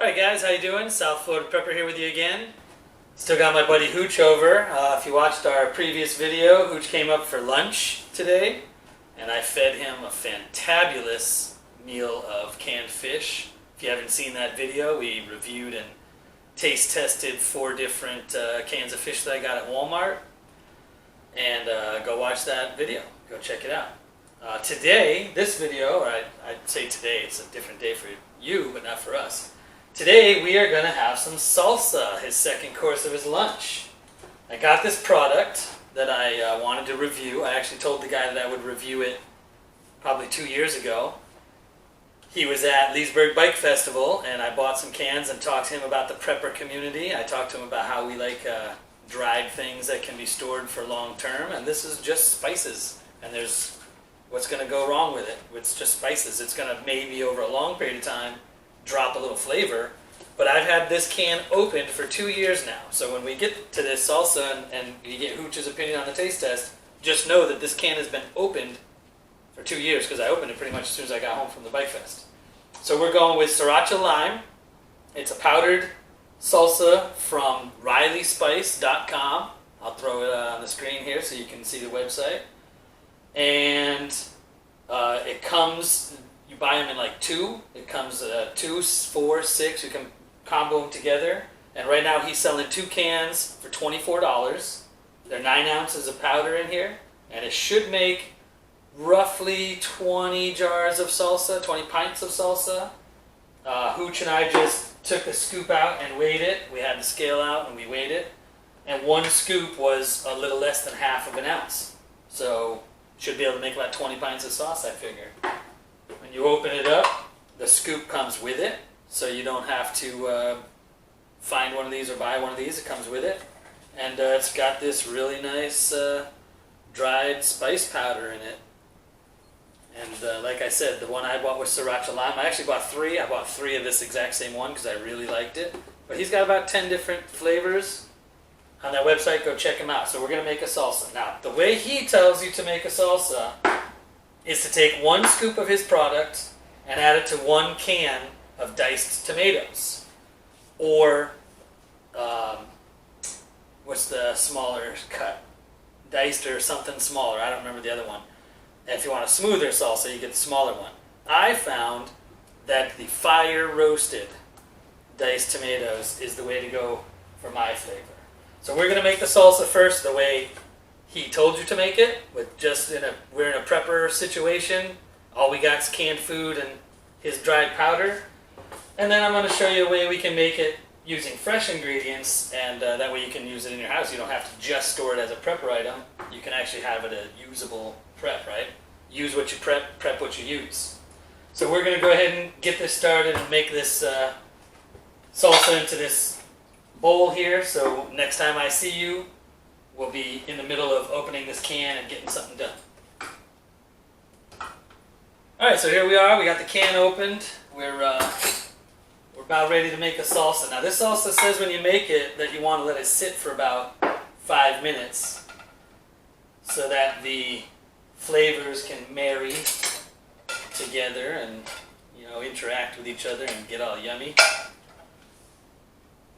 Alright guys, how you doing? South Florida Prepper here with you again. Still got my buddy Hooch over. If you watched our previous video, Hooch came up for lunch today, and I fed him a fantabulous meal of canned fish. If you haven't seen that video, we reviewed and taste tested 4 different cans of fish that I got at Walmart. And go watch that video. Go check it out. Today, this video, or I'd say today, it's a different day for you, but not for us. Today we are going to have some salsa, his second course of his lunch. I got this product that I wanted to review. I actually told the guy that I would review it probably 2 years ago. He was at Leesburg Bike Festival, and I bought some cans and talked to him about the prepper community. I talked to him about how we like dried things that can be stored for long term, and this is just spices. And there's what's going to go wrong with it. It's just spices. It's going to maybe over a long period of time drop a little flavor, but I've had this can opened for 2 years now. So when we get to this salsa and you get Hooch's opinion on the taste test, just know that this can has been opened for 2 years because I opened it pretty much as soon as I got home from the Bike Fest. So we're going with Sriracha Lime. It's a powdered salsa from RileySpice.com. I'll throw it on the screen here so you can see the website. And it comes, you buy them in like 2. It comes 2, 4, 6. You can combo them together. And right now he's selling 2 cans for $24. There are 9 ounces of powder in here. And it should make roughly 20 jars of salsa, 20 pints of salsa. Hooch and I just took a scoop out and weighed it. We had the scale out and we weighed it. And 1 scoop was a little less than half of an ounce. So should be able to make about 20 pints of sauce, I figure. When you open it up, the scoop comes with it, so you don't have to find one of these or buy one of these. It comes with it. And it's got this really nice dried spice powder in it. And like I said, the one I bought was Sriracha Lime. I actually bought 3. I bought 3 of this exact same one because I really liked it. But he's got about 10 different flavors on that website. Go check him out. So we're going to make a salsa. Now, the way he tells you to make a salsa is to take 1 scoop of his product and add it to 1 can of diced tomatoes. Or, what's the smaller cut? Diced or something smaller. I don't remember the other one. And if you want a smoother salsa, you get the smaller one. I found that the fire roasted diced tomatoes is the way to go for my flavor. So we're going to make the salsa first the way he told you to make it. With just we're in a prepper situation. All we got is canned food and his dried powder. And then I'm going to show you a way we can make it using fresh ingredients, and that way you can use it in your house. You don't have to just store it as a prepper item. You can actually have it a usable prep, right? Use what you prep, prep what you use. So we're going to go ahead and get this started and make this salsa into this bowl here. So next time I see you, we'll be in the middle of opening this can and getting something done. Alright, so here we are. We got the can opened. We're about ready to make a salsa. Now this salsa says when you make it that you want to let it sit for about 5 minutes so that the flavors can marry together and, you know, interact with each other and get all yummy.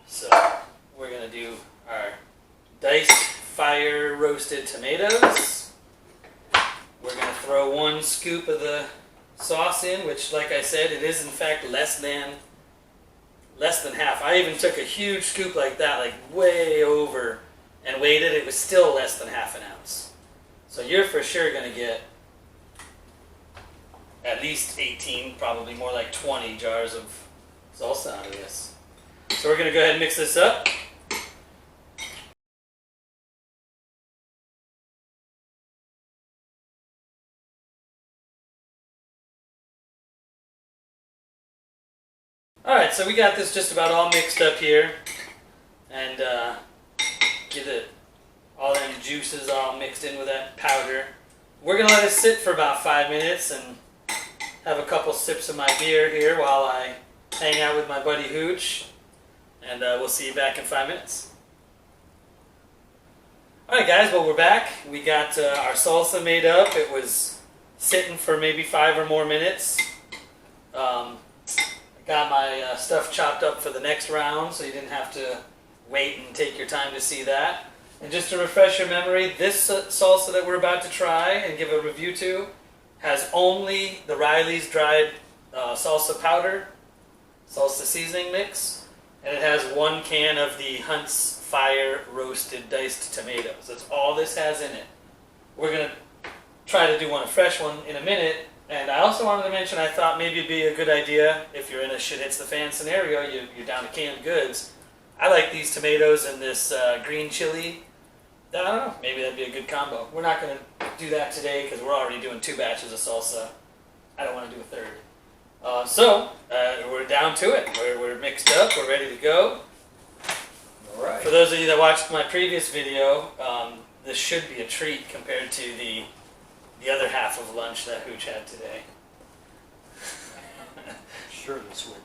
So we're going to do our diced fire roasted tomatoes. We're going to throw 1 scoop of the sauce in, which, like I said, it is in fact less than half. I even took a huge scoop like that, like way over, and weighed it. It was still less than half an ounce. So you're for sure going to get at least 18, probably more like 20 jars of salsa out of this. So we're going to go ahead and mix this up. Alright, so we got this just about all mixed up here. And get it, all them juices all mixed in with that powder. We're going to let it sit for about 5 minutes and have a couple sips of my beer here while I hang out with my buddy Hooch. And we'll see you back in 5 minutes. Alright guys, well we're back. We got our salsa made up. It was sitting for maybe 5 or more minutes. Got my stuff chopped up for the next round, so you didn't have to wait and take your time to see that. And just to refresh your memory, this salsa that we're about to try and give a review to has only the Riley's dried salsa powder, salsa seasoning mix, and it has 1 can of the Hunt's Fire roasted diced tomatoes. That's all this has in it. We're going to try to do a fresh one in a minute. And I also wanted to mention, I thought maybe it'd be a good idea, if you're in a shit hits the fan scenario, you're down to canned goods. I like these tomatoes and this green chili. I don't know, maybe that'd be a good combo. We're not going to do that today because we're already doing 2 batches of salsa. I don't want to do a third. So, we're down to it. We're mixed up, we're ready to go. All right. For those of you that watched my previous video, this should be a treat compared to the other half of lunch that Hooch had today. Sure, this will be.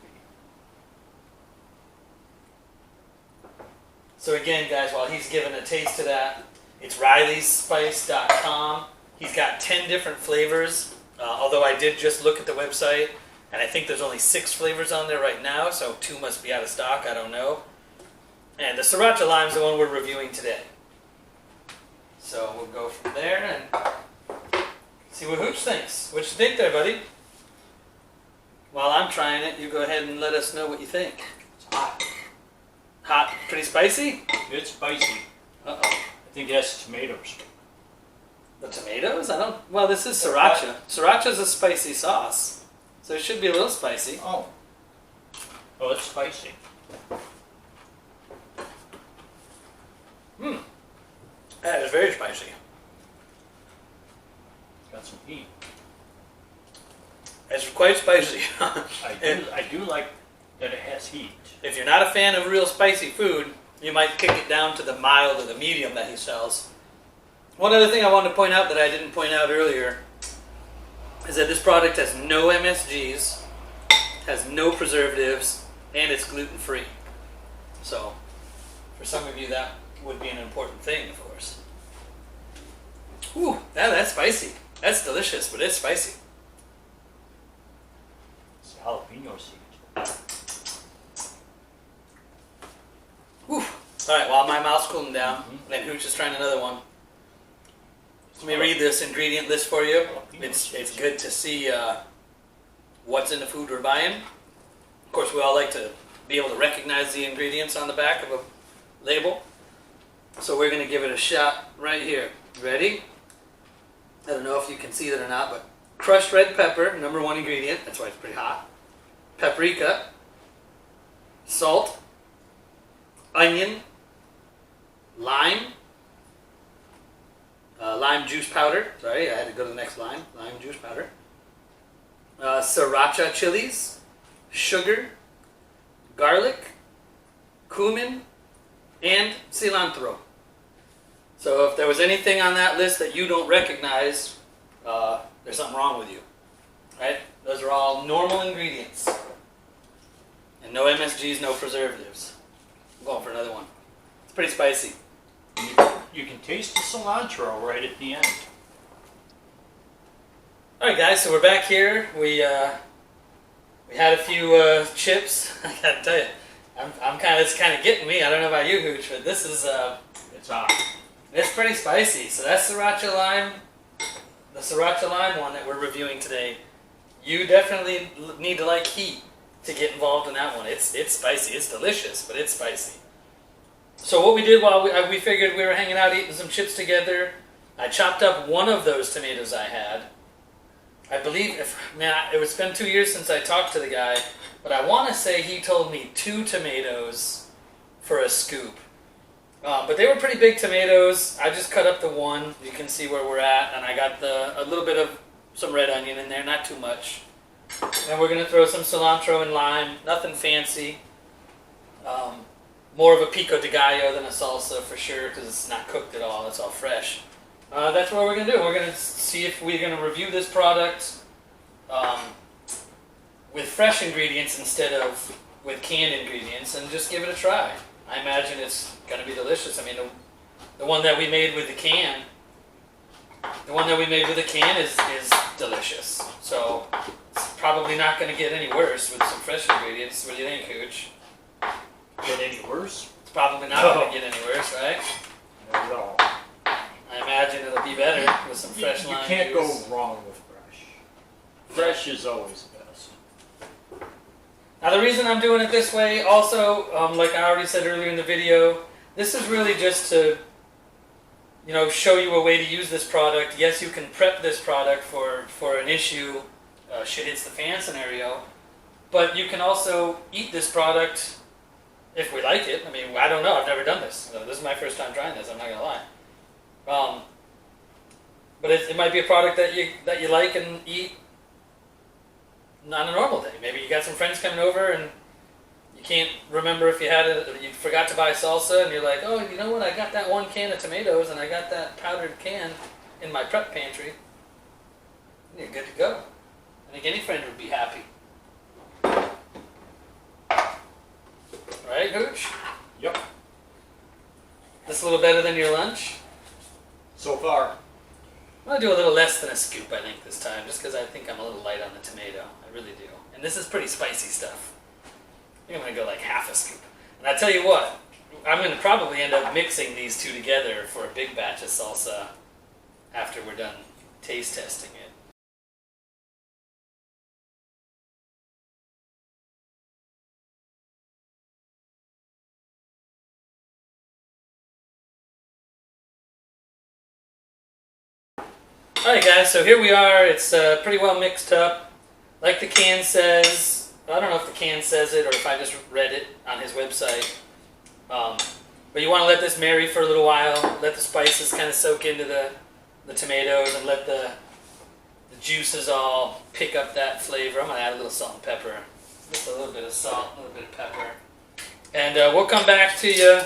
So again, guys, while he's giving a taste of that, it's Riley'sSpice.com. He's got 10 different flavors, although I did just look at the website, and I think there's only 6 flavors on there right now, so 2 must be out of stock, I don't know. And the Sriracha Lime is the one we're reviewing today. So we'll go from there and see what Hooch thinks. What you think there, buddy? While I'm trying it, you go ahead and let us know what you think. It's hot. Hot, pretty spicy? It's spicy. Uh-oh. I think that's tomatoes. The tomatoes? Well, this is Sriracha. Sriracha's a spicy sauce, so it should be a little spicy. Oh. Oh, it's spicy. That is very spicy. Got some heat. It's quite spicy. I do like that it has heat. If you're not a fan of real spicy food, you might kick it down to the mild or the medium that he sells. One other thing I wanted to point out that I didn't point out earlier is that this product has no MSGs, has no preservatives, and it's gluten-free. So, for some of you that would be an important thing, of course. Ooh, that's spicy. That's delicious, but it's spicy. It's jalapeno seeds. Whew. Alright, while my mouth's cooling down, then Hooch is trying another one. Let me read this ingredient list for you. It's good to see what's in the food we're buying. Of course, we all like to be able to recognize the ingredients on the back of a label. So we're going to give it a shot right here. Ready? I don't know if you can see that or not, but crushed red pepper, number 1 ingredient. That's why it's pretty hot. Paprika. Salt. Onion. Lime. Lime juice powder. Sorry, I had to go to the next line. Lime juice powder. Sriracha chilies. Sugar. Garlic. Cumin. And cilantro. So if there was anything on that list that you don't recognize, there's something wrong with you. Right? Those are all normal ingredients. And no MSGs, no preservatives. I'm going for another one. It's pretty spicy. You can taste the cilantro right at the end. Alright guys, so we're back here. We had a few chips. I gotta tell you, it's kind of getting me. I don't know about you, Hooch, but this is It's hot. it's pretty spicy. So that's Sriracha Lime, the Sriracha Lime one that we're reviewing today. You definitely need to like heat to get involved in that one. It's spicy. It's delicious, but it's spicy. So what we did while we figured we were hanging out eating some chips together, I chopped up one of those tomatoes I had. I believe, it's been 2 years since I talked to the guy, but I want to say he told me 2 tomatoes for a scoop. But they were pretty big tomatoes. I just cut up the one. You can see where we're at, and I got a little bit of some red onion in there, not too much. And we're going to throw some cilantro and lime, nothing fancy. More of a pico de gallo than a salsa for sure, because it's not cooked at all. It's all fresh. That's what we're going to do. We're going to see if we're going to review this product with fresh ingredients instead of with canned ingredients, and just give it a try. I imagine it's going to be delicious. I mean, the one that we made with the can, is delicious. So it's probably not going to get any worse with some fresh ingredients. What do you think, Hooch? Get any worse? It's probably not No. going to get any worse, right? Not at all. I imagine it'll be better with some fresh You lime can't juice. go wrong with fresh. Fresh is always the best. Now the reason I'm doing it this way also, like I already said earlier in the video, this is really just to, you know, show you a way to use this product. Yes, you can prep this product for an issue, shit hits the fan scenario, but you can also eat this product if we like it. I mean, I don't know, I've never done this. This is my first time trying this, I'm not gonna lie. But it might be a product that you like and eat on a normal day. Maybe you got some friends coming over and you can't remember if you had it, you forgot to buy salsa, and you're like, oh, you know what, I got that one can of tomatoes and I got that powdered can in my prep pantry. You're good to go. I think any friend would be happy. Right, Hooch? Yep. This a little better than your lunch? So far. I'm going to do a little less than a scoop, I think, this time, just because I think I'm a little light on the tomato. I really do. And this is pretty spicy stuff. I think I'm going to go like half a scoop. And I tell you what, I'm going to probably end up mixing these two together for a big batch of salsa after we're done taste testing it. Alright guys, so here we are. It's pretty well mixed up. Like the can says, I don't know if the can says it or if I just read it on his website. But you want to let this marry for a little while, let the spices kind of soak into the tomatoes and let the juices all pick up that flavor. I'm going to add a little salt and pepper. Just a little bit of salt, a little bit of pepper. And we'll come back to you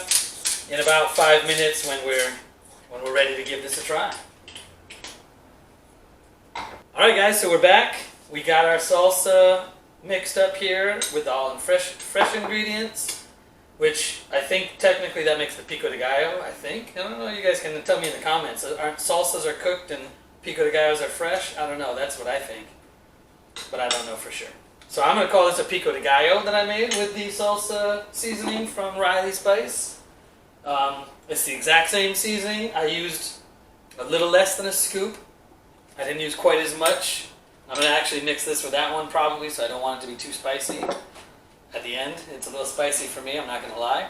in about 5 minutes when we're ready to give this a try. Alright guys, so we're back. We got our salsa mixed up here with all fresh ingredients, which I think technically that makes the pico de gallo, I think. I don't know, you guys can tell me in the comments. Aren't salsas are cooked and pico de gallos are fresh? I don't know, that's what I think. But I don't know for sure. So I'm going to call this a pico de gallo that I made with the salsa seasoning from Salsa Spice. It's the exact same seasoning. I used a little less than a scoop. I didn't use quite as much. I'm going to actually mix this with that one probably, so I don't want it to be too spicy. At the end, it's a little spicy for me, I'm not going to lie.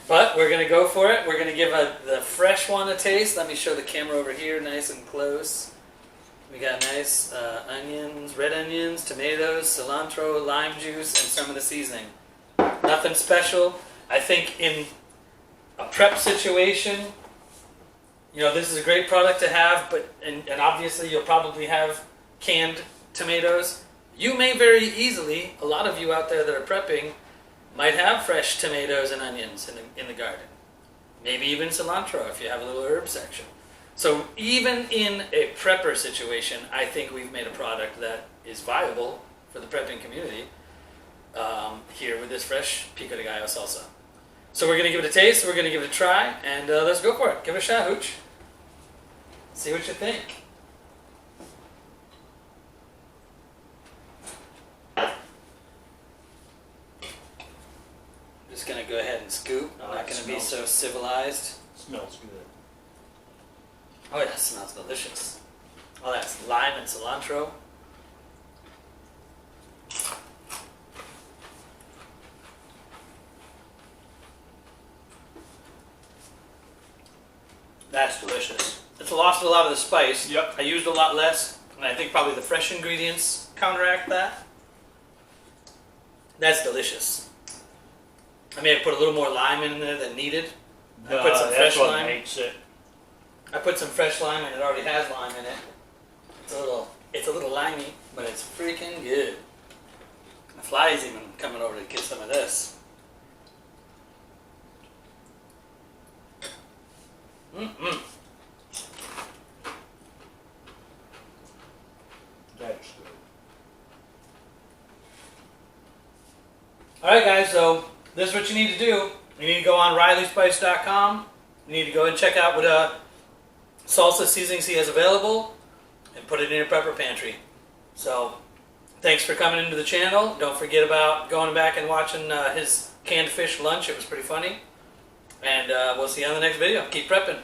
But we're going to go for it. We're going to give the fresh one a taste. Let me show the camera over here nice and close. We got nice onions, red onions, tomatoes, cilantro, lime juice, and some of the seasoning. Nothing special. I think in a prep situation, you know, this is a great product to have, but and obviously you'll probably have canned tomatoes. You may very easily, a lot of you out there that are prepping, might have fresh tomatoes and onions in the garden. Maybe even cilantro if you have a little herb section. So even in a prepper situation, I think we've made a product that is viable for the prepping community here with this fresh pico de gallo salsa. So we're going to give it a taste, we're going to give it a try, and let's go for it. Give it a shot, Hooch. See what you think. I'm just going to go ahead and scoop. I'm not going to be so civilized. Smells good. Oh yeah, it smells delicious. Oh, that's lime and cilantro. That's delicious. It's lost a lot of the spice. Yep. I used a lot less, and I think probably the fresh ingredients counteract that. That's delicious. I may have put a little more lime in there than needed. I put some That's fresh what lime. makes it. I put some fresh lime, and it already has lime in it. It's a little limey, but it's freaking good. The fly's even coming over to get some of this. Mm-mm. That's good. Alright guys, so this is what you need to do. You need to go on RileySpice.com. You need to go and check out what salsa seasonings he has available and put it in your prepper pantry. So Thanks for coming into the channel. Don't forget about going back and watching his canned fish lunch. It was pretty funny. And we'll see you on the next video. Keep prepping.